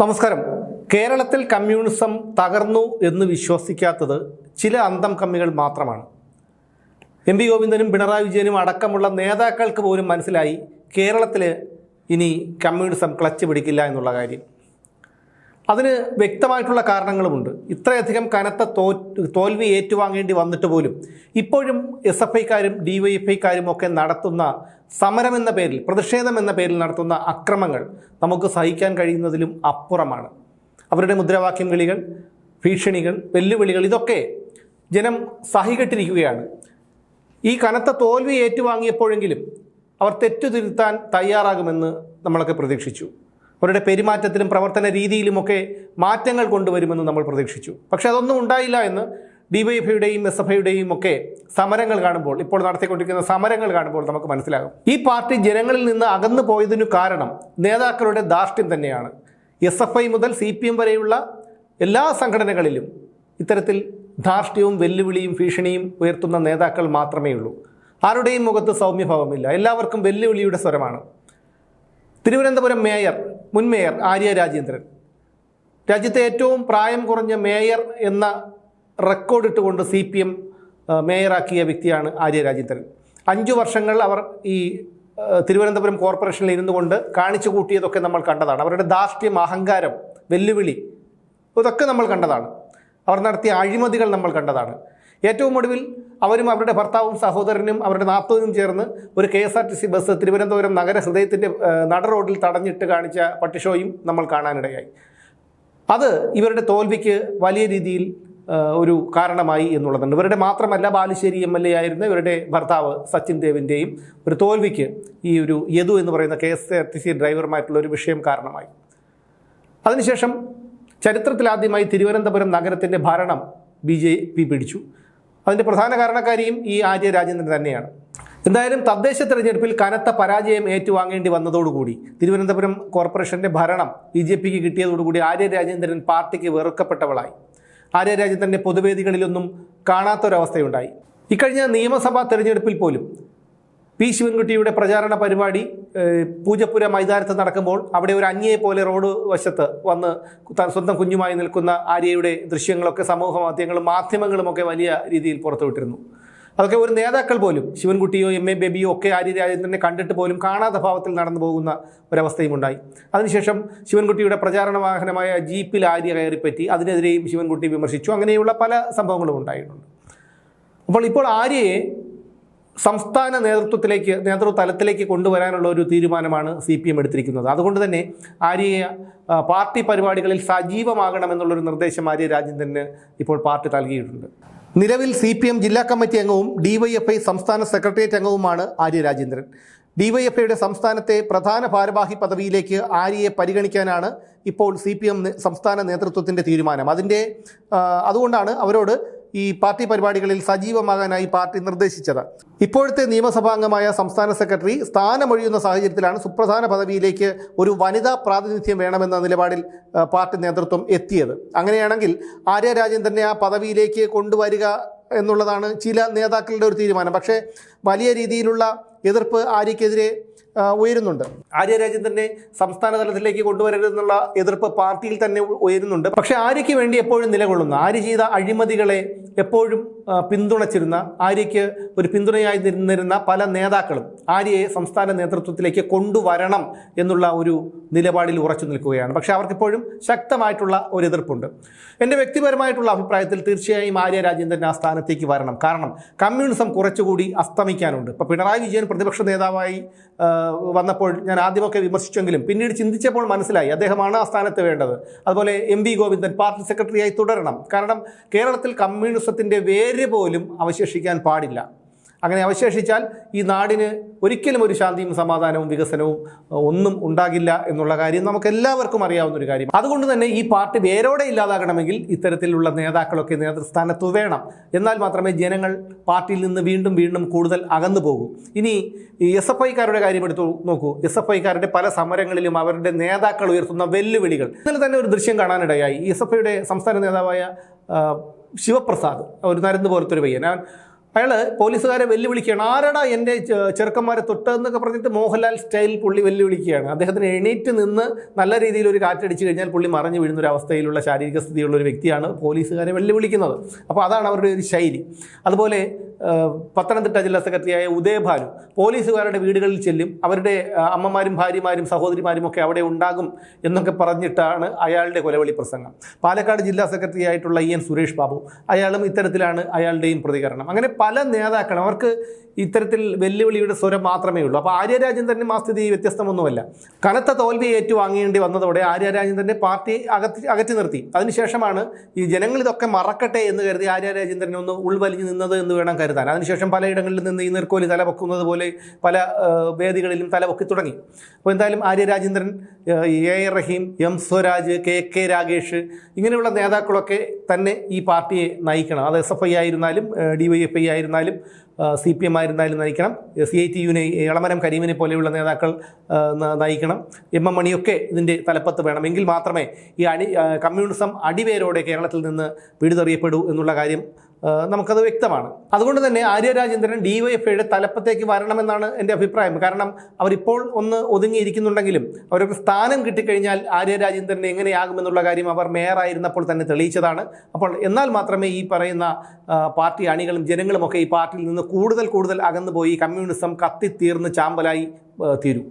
നമസ്കാരം. കേരളത്തിൽ കമ്മ്യൂണിസം തകർന്നു എന്ന് വിശ്വസിക്കാത്തത് ചില അന്തം കമ്മികൾ മാത്രമാണ്. എം.വി. ഗോവിന്ദനും പിണറായി വിജയനും അടക്കമുള്ള നേതാക്കൾക്ക് പോലും മനസ്സിലായി കേരളത്തിൽ ഇനി കമ്മ്യൂണിസം ക്ലച്ച് പിടിക്കില്ല എന്നുള്ള കാര്യം. അതിന് വ്യക്തമായിട്ടുള്ള കാരണങ്ങളുമുണ്ട്. ഇത്രയധികം കനത്ത തോൽവി ഏറ്റുവാങ്ങേണ്ടി വന്നിട്ട് പോലും ഇപ്പോഴും SFIക്കാരും DYFIക്കാരും ഒക്കെ നടത്തുന്ന സമരമെന്ന പേരിൽ, പ്രതിഷേധം എന്ന പേരിൽ നടത്തുന്ന അക്രമങ്ങൾ നമുക്ക് സഹിക്കാൻ കഴിയുന്നതിലും അപ്പുറമാണ്. അവരുടെ മുദ്രാവാക്യം വിളികൾ, ഭീഷണികൾ, വെല്ലുവിളികൾ ഇതൊക്കെ ജനം സഹികെട്ടിരിക്കുകയാണ്. ഈ കനത്ത തോൽവി ഏറ്റുവാങ്ങിയപ്പോഴെങ്കിലും അവർ തെറ്റുതിരുത്താൻ തയ്യാറാകുമെന്ന് നമ്മളൊക്കെ പ്രതീക്ഷിച്ചു. അവരുടെ പെരുമാറ്റത്തിലും പ്രവർത്തന രീതിയിലുമൊക്കെ മാറ്റങ്ങൾ കൊണ്ടുവരുമെന്ന് നമ്മൾ പ്രതീക്ഷിച്ചു. പക്ഷെ അതൊന്നും ഉണ്ടായില്ല എന്ന് DYFIയുടെയും SFIയുടെയും ഒക്കെ സമരങ്ങൾ കാണുമ്പോൾ, ഇപ്പോൾ നടത്തിക്കൊണ്ടിരിക്കുന്ന സമരങ്ങൾ കാണുമ്പോൾ നമുക്ക് മനസ്സിലാകും. ഈ പാർട്ടി ജനങ്ങളിൽ നിന്ന് അകന്നു പോയതിനു കാരണം നേതാക്കളുടെ ധാർഷ്ട്യം തന്നെയാണ്. SFI മുതൽ CPM വരെയുള്ള എല്ലാ സംഘടനകളിലും ഇത്തരത്തിൽ ധാർഷ്ട്യവും വെല്ലുവിളിയും ഭീഷണിയും ഉയർത്തുന്ന നേതാക്കൾ മാത്രമേ ഉള്ളൂ. ആരുടെയും മുഖത്ത് സൗമ്യഭാവമില്ല. എല്ലാവർക്കും വെല്ലുവിളിയുടെ സ്വരമാണ്. തിരുവനന്തപുരം മുൻ മേയർ ആര്യ രാജേന്ദ്രൻ, രാജ്യത്തെ ഏറ്റവും പ്രായം കുറഞ്ഞ മേയർ എന്ന റെക്കോർഡ് ഇട്ടുകൊണ്ട് CPM മേയറാക്കിയ വ്യക്തിയാണ് ആര്യ രാജേന്ദ്രൻ. 5 വർഷങ്ങൾ അവർ ഈ തിരുവനന്തപുരം കോർപ്പറേഷനിൽ ഇരുന്നു കൊണ്ട് കാണിച്ചു കൂട്ടിയതൊക്കെ നമ്മൾ കണ്ടതാണ്. അവരുടെ ധാർഷ്ട്യം, അഹങ്കാരം, വെല്ലുവിളി ഇതൊക്കെ നമ്മൾ കണ്ടതാണ്. അവർ നടത്തിയ അഴിമതികൾ നമ്മൾ കണ്ടതാണ്. ഏറ്റവും ഒടുവിൽ അവരും അവരുടെ ഭർത്താവും സഹോദരനും അവരുടെ നാത്തൂനും ചേർന്ന് ഒരു KSRTC ബസ് തിരുവനന്തപുരം നഗര ഹൃദയത്തിൻ്റെ നട റോഡിൽ തടഞ്ഞിട്ട് കാണിച്ച പട്ടിഷോയും നമ്മൾ കാണാനിടയായി. അത് ഇവരുടെ തോൽവിക്ക് വലിയ രീതിയിൽ ഒരു കാരണമായി എന്നുള്ളതുണ്ട്. ഇവരുടെ മാത്രമല്ല, ബാലുശ്ശേരി MLA ആയിരുന്ന ഇവരുടെ ഭർത്താവ് സച്ചിൻ ദേവിൻ്റെയും ഒരു തോൽവിക്ക് ഈ ഒരു യദു എന്ന് പറയുന്ന KSRTC ഡ്രൈവറുമായിട്ടുള്ള ഒരു വിഷയം കാരണമായി. അതിനുശേഷം ചരിത്രത്തിലാദ്യമായി തിരുവനന്തപുരം നഗരത്തിൻ്റെ ഭരണം BJP പിടിച്ചു. അതിൻ്റെ പ്രധാന കാരണക്കാരിയും ഈ ആര്യ രാജേന്ദ്രൻ തന്നെയാണ്. എന്തായാലും തദ്ദേശ തെരഞ്ഞെടുപ്പിൽ കനത്ത പരാജയം ഏറ്റുവാങ്ങേണ്ടി വന്നതോടുകൂടി തിരുവനന്തപുരം കോർപ്പറേഷൻ്റെ ഭരണം BJPക്ക് കിട്ടിയതോടുകൂടി ആര്യ രാജേന്ദ്രൻ പാർട്ടിക്ക് വെറുക്കപ്പെട്ടവളായി. ആര്യ രാജേന്ദ്രൻ്റെ പൊതുവേദികളിലൊന്നും കാണാത്തൊരവസ്ഥയുണ്ടായി. ഇക്കഴിഞ്ഞ നിയമസഭാ തെരഞ്ഞെടുപ്പിൽ പോലും P. ശിവൻകുട്ടിയുടെ പ്രചാരണ പരിപാടി പൂജപ്പുര മൈതാനത്ത് നടക്കുമ്പോൾ അവിടെ ഒരു അന്യയെ പോലെ റോഡ് വശത്ത് വന്ന് സ്വന്തം കുഞ്ഞുമായി നിൽക്കുന്ന ആര്യയുടെ ദൃശ്യങ്ങളൊക്കെ സമൂഹ മാധ്യമങ്ങളുമൊക്കെ വലിയ രീതിയിൽ പുറത്തുവിട്ടിരുന്നു. അതൊക്കെ ഒരു നേതാക്കൾ പോലും, ശിവൻകുട്ടിയോ MA ബേബിയോ ഒക്കെ ആര്യ രാജേന്ദ്രനെ കണ്ടിട്ട് പോലും കാണാത്ത ഭാവത്തിൽ നടന്നു പോകുന്ന ഒരവസ്ഥയും ഉണ്ടായി. അതിനുശേഷം ശിവൻകുട്ടിയുടെ പ്രചാരണ വാഹനമായ ജീപ്പിൽ ആര്യ കയറിപ്പറ്റി, അതിനെതിരെയും ശിവൻകുട്ടി വിമർശിച്ചു. അങ്ങനെയുള്ള പല സംഭവങ്ങളും ഉണ്ടായിട്ടുണ്ട്. ഇപ്പോൾ ആര്യയെ സംസ്ഥാന നേതൃത്വതലത്തിലേക്ക് കൊണ്ടുവരാനുള്ള ഒരു തീരുമാനമാണ് CPM എടുത്തിരിക്കുന്നത്. അതുകൊണ്ട് തന്നെ ആര്യയെ പാർട്ടി പരിപാടികളിൽ സജീവമാകണമെന്നുള്ളൊരു നിർദ്ദേശം ആര്യ രാജേന്ദ്രന് ഇപ്പോൾ പാർട്ടി നൽകിയിട്ടുണ്ട്. നിലവിൽ CPM ജില്ലാ കമ്മിറ്റി അംഗവും DYFI സംസ്ഥാന സെക്രട്ടേറിയറ്റ് അംഗവുമാണ് ആര്യ രാജേന്ദ്രൻ. DYFIയുടെ സംസ്ഥാനത്തെ പ്രധാന ഭാരവാഹി പദവിയിലേക്ക് ആര്യയെ പരിഗണിക്കാനാണ് ഇപ്പോൾ CPM സംസ്ഥാന നേതൃത്വത്തിൻ്റെ തീരുമാനം. അതുകൊണ്ടാണ് അവരോട് ഈ പാർട്ടി പരിപാടികളിൽ സജീവമാകാനായി പാർട്ടി നിർദ്ദേശിച്ചത്. ഇപ്പോഴത്തെ നിയമസഭാംഗമായ സംസ്ഥാന സെക്രട്ടറി സ്ഥാനമൊഴിയുന്ന സാഹചര്യത്തിലാണ് സുപ്രധാന പദവിയിലേക്ക് ഒരു വനിതാ പ്രാതിനിധ്യം വേണമെന്ന നിലപാടിൽ പാർട്ടി നേതൃത്വം എത്തിയത്. അങ്ങനെയാണെങ്കിൽ ആര്യ രാജേന്ദ്രനെ ആ പദവിയിലേക്ക് കൊണ്ടുവരിക എന്നുള്ളതാണ് ചില നേതാക്കളുടെ ഒരു തീരുമാനം. പക്ഷേ വലിയ രീതിയിലുള്ള എതിർപ്പ് ആര്യക്കെതിരെ ഉയരുന്നുണ്ട്. ആര്യ രാജേന്ദ്രനെ സംസ്ഥാന തലത്തിലേക്ക് കൊണ്ടുവരരുതെന്നുള്ള എതിർപ്പ് പാർട്ടിയിൽ തന്നെ ഉയരുന്നുണ്ട്. പക്ഷേ ആര്യയ്ക്ക് വേണ്ടി എപ്പോഴും നിലകൊള്ളുന്ന, ആര്യ ചെയ്ത അഴിമതികളെ എപ്പോഴും പിന്തുണച്ചിരുന്ന, ആര്യയ്ക്ക് ഒരു പിന്തുണയായി നിന്നിരുന്ന പല നേതാക്കളും ആര്യയെ സംസ്ഥാന നേതൃത്വത്തിലേക്ക് കൊണ്ടുവരണം എന്നുള്ള ഒരു നിലപാടിൽ ഉറച്ചു നിൽക്കുകയാണ്. പക്ഷേ അവർക്കിപ്പോഴും ശക്തമായിട്ടുള്ള ഒരു എതിർപ്പുണ്ട്. എൻ്റെ വ്യക്തിപരമായിട്ടുള്ള അഭിപ്രായത്തിൽ തീർച്ചയായും ആര്യ രാജേന്ദ്രൻ ആ സ്ഥാനത്തേക്ക് വരണം. കാരണം കമ്മ്യൂണിസം കുറച്ചുകൂടി അസ്തമിക്കാനുണ്ട്. ഇപ്പോൾ പിണറായി വിജയൻ പ്രതിപക്ഷ നേതാവായി വന്നപ്പോൾ ഞാൻ ആദ്യമൊക്കെ വിമർശിച്ചെങ്കിലും പിന്നീട് ചിന്തിച്ചപ്പോൾ മനസ്സിലായി അദ്ദേഹമാണ് ആ സ്ഥാനത്ത് വേണ്ടത്. അതുപോലെ M.V. ഗോവിന്ദൻ പാർട്ടി സെക്രട്ടറിയായി തുടരണം. കാരണം കേരളത്തിൽ കമ്മ്യൂണിസത്തിൻ്റെ വേര് പോലും അവശേഷിക്കാൻ പാടില്ല. അങ്ങനെ അവശേഷിച്ചാൽ ഈ നാടിന് ഒരിക്കലും ഒരു ശാന്തിയും സമാധാനവും വികസനവും ഒന്നും ഉണ്ടാകില്ല എന്നുള്ള കാര്യം നമുക്ക് എല്ലാവർക്കും അറിയാവുന്ന ഒരു കാര്യം. അതുകൊണ്ട് തന്നെ ഈ പാർട്ടി വേരോടെ ഇല്ലാതാകണമെങ്കിൽ ഇത്തരത്തിലുള്ള നേതാക്കളൊക്കെ നേതൃസ്ഥാനത്ത് വേണം. എന്നാൽ മാത്രമേ ജനങ്ങൾ പാർട്ടിയിൽ നിന്ന് വീണ്ടും വീണ്ടും കൂടുതൽ അകന്നു പോകൂ. ഇനി ഈ SFIക്കാരുടെ കാര്യം എടുത്തു നോക്കൂ. SFIക്കാരുടെ പല സമരങ്ങളിലും അവരുടെ നേതാക്കൾ ഉയർത്തുന്ന വെല്ലുവിളികൾ. ഇന്നലെ തന്നെ ഒരു ദൃശ്യം കാണാനിടയായി. ഈ SFIയുടെ സംസ്ഥാന നേതാവായ ശിവപ്രസാദ്, ഒരു നരുന്ന് പോലത്തെ ഒരു പയ്യൻ, അയാൾ പോലീസുകാരെ വെല്ലുവിളിക്കുകയാണ്. ആരടാ എൻ്റെ ചെറുക്കന്മാരെ തൊട്ടെന്നൊക്കെ പറഞ്ഞിട്ട് മോഹൻലാൽ സ്റ്റൈൽ പുള്ളി വെല്ലുവിളിക്കുകയാണ്. അദ്ദേഹത്തിന് എണീറ്റ് നിന്ന് നല്ല രീതിയിൽ ഒരു കാറ്റടിച്ച് കഴിഞ്ഞാൽ പുള്ളി മറിഞ്ഞു വീഴുന്ന ഒരു അവസ്ഥയിലുള്ള ശാരീരിക സ്ഥിതിയുള്ള ഒരു വ്യക്തിയാണ് പോലീസുകാരെ വെല്ലുവിളിക്കുന്നത്. അപ്പോൾ അതാണ് അവരുടെ ഒരു ശൈലി. അതുപോലെ പത്തനംതിട്ട ജില്ലാ സെക്രട്ടറിയായ ഉദയഭാനു പോലീസുകാരുടെ വീടുകളിൽ ചെല്ലും, അവരുടെ അമ്മമാരും ഭാര്യമാരും സഹോദരിമാരും ഒക്കെ അവിടെ ഉണ്ടാകും എന്നൊക്കെ പറഞ്ഞിട്ടാണ് അയാളുടെ കൊലവിളി പ്രസംഗം. പാലക്കാട് ജില്ലാ സെക്രട്ടറി ആയിട്ടുള്ള EN സുരേഷ് ബാബു, അയാളും ഇത്തരത്തിലാണ് അയാളുടെയും പ്രതികരണം. അങ്ങനെ പല നേതാക്കളും അവർക്ക് ഇത്തരത്തിൽ വെല്ലുവിളിയുടെ സ്വരം മാത്രമേ ഉള്ളൂ. അപ്പോൾ ആര്യ രാജേന്ദ്രൻ്റെ ആ സ്ഥിതി വ്യത്യസ്തമൊന്നുമല്ല. കനത്ത തോൽവി ഏറ്റുവാങ്ങേണ്ടി വന്നതോടെ ആര്യ രാജേന്ദ്രൻ്റെ പാർട്ടി അകറ്റി നിർത്തി. അതിനുശേഷമാണ് ഈ ജനങ്ങൾ ഇതൊക്കെ മറക്കട്ടെ എന്ന് കരുതി ആര്യ രാജേന്ദ്രൻ ഒന്ന് ഉൾവലിഞ്ഞ് നിന്നത് എന്ന് വേണം കരുതാൻ. അതിനുശേഷം പലയിടങ്ങളിൽ നിന്ന് ഈ നീർക്കോലി തലപൊക്കുന്നത് പോലെ പല വേദികളിലും തലപൊക്കി തുടങ്ങി. അപ്പോൾ എന്തായാലും ആര്യ രാജേന്ദ്രൻ, AR റഹീം, M സ്വരാജ്, KK രാഗേഷ് ഇങ്ങനെയുള്ള നേതാക്കളൊക്കെ തന്നെ ഈ പാർട്ടിയെ നയിക്കണം. അത് SFI ആയിരുന്നാലും DYFI ആയിരുന്നാലും CPM ആയിരുന്നാലും നയിക്കണം. CITUവിനെ എളമരം കരീമിനെ പോലെയുള്ള നേതാക്കൾ നയിക്കണം. MM മണിയൊക്കെ ഇതിൻ്റെ തലപ്പത്ത് വേണം. എങ്കിൽ മാത്രമേ ഈ കമ്മ്യൂണിസം അടിവേരോടെ കേരളത്തിൽ നിന്ന് പിടിതെറിയപ്പെടൂ എന്നുള്ള കാര്യം നമുക്കത് വ്യക്തമാണ്. അതുകൊണ്ട് തന്നെ ആര്യ രാജേന്ദ്രൻ DYFIയുടെ തലപ്പത്തേക്ക് വരണമെന്നാണ് എൻ്റെ അഭിപ്രായം. കാരണം അവരിപ്പോൾ ഒന്ന് ഒതുങ്ങിയിരിക്കുന്നുണ്ടെങ്കിലും അവർക്ക് സ്ഥാനം കിട്ടിക്കഴിഞ്ഞാൽ ആര്യ രാജേന്ദ്രൻ എങ്ങനെയാകുമെന്നുള്ള കാര്യം അവർ മേയറായിരുന്നപ്പോൾ തന്നെ തെളിയിച്ചതാണ്. അപ്പോൾ എന്നാൽ മാത്രമേ ഈ പറയുന്ന പാർട്ടി അണികളും ജനങ്ങളുമൊക്കെ ഈ പാർട്ടിയിൽ നിന്ന് കൂടുതൽ അകന്നുപോയി കമ്മ്യൂണിസം കത്തിത്തീർന്ന് ചാമ്പലായി തീരൂ.